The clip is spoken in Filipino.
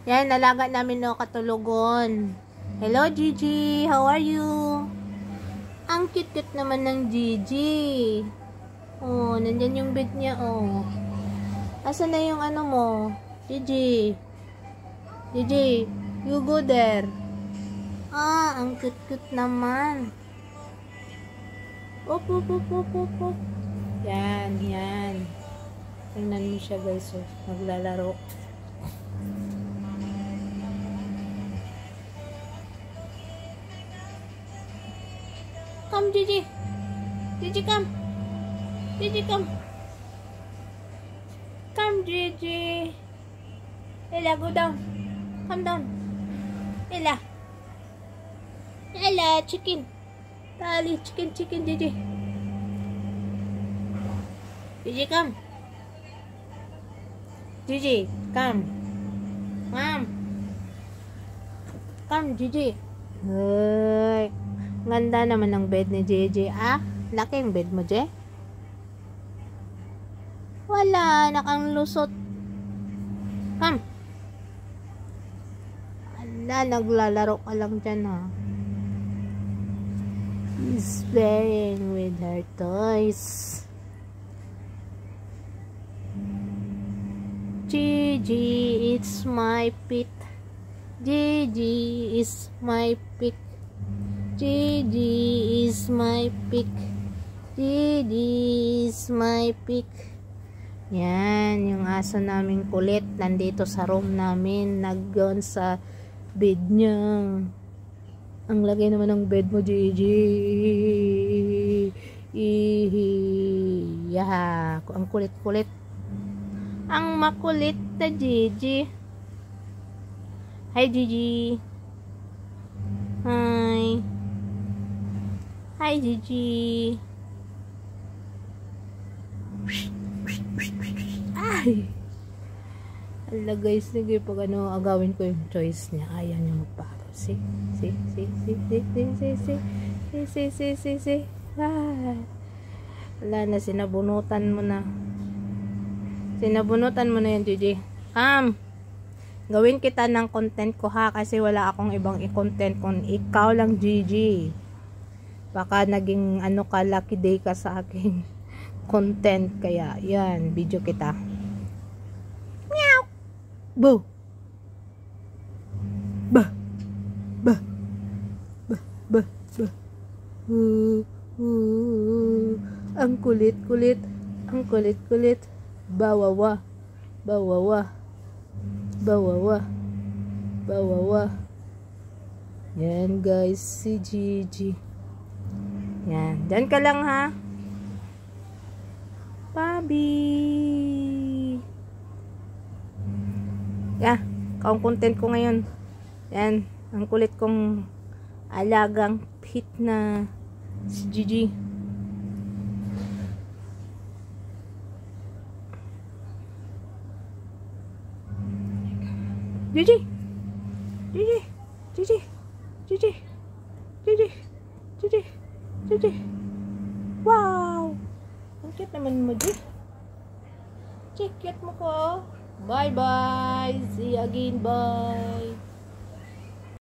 Yan, nalaga namin no katulugon. Hello, Gigi. How are you? Ang cute-cute naman ng Gigi. Oh, nandyan yung bed niya, oh. Asan na yung ano mo? Gigi. Gigi, you go there. Ah, ang cute-cute naman. Op, op, op, op, op, op. Yan, yan. Tingnan mo siya, guys. Oh. Maglalaro. Come, Gigi. Gigi, come. Gigi, come. Come, Gigi. Ella, go down. Come down. Ella. Ella, chicken. Dali, chicken, chicken, Gigi. Gigi, come. Gigi, come. Come. Come, Gigi. Hey. Ganda naman ng bed ni Gigi. Ah, laki ang bed mo, Je? Wala, nakang lusot. Come. Ala, naglalaro ka lang dyan, ha. He's playing with her toys. Gigi, it's my pet. Gigi is my pet. Gigi is my pick. Gigi is my pick. Yan, yung aso namin kulit. Nandito sa room namin. Naggon sa bed niya. Ang lagay naman ng bed mo, Gigi. Yaha. Ang kulit-kulit. Ang makulit na Gigi. Hi, Gigi. Hi. Hi, Gigi. Ay! Ala guys, sige pag ano, agawin ko yung choice niya. Ayaw niya magpagaw. See? Wala na, sinabunutan mo na. Sinabunutan mo na yan, Gigi. Gawin kita ng content ko ha, kasi wala akong ibang i-content kung ikaw lang, Gigi. Baka naging ano ka, lucky day ka sa aking content. Kaya yan, video kita. Meow. Boo. Ba. Ba. Ba. Ba. Ba. Ang kulit-kulit. Ang kulit-kulit. Bawawa. Bawawa. Bawawa. Bawawa. Yan guys, si Gigi. Yan. Diyan ka lang ha. Pabi. Yeah. Kaong content ko ngayon. Yan. Ang kulit kong alagang pit na si Gigi. Gigi. Gigi. Gigi. Gigi. Gigi. Gigi. Gigi. Wow! Ang cute naman mo, Gigi. Cute mo ko. Bye-bye. See you again. Bye.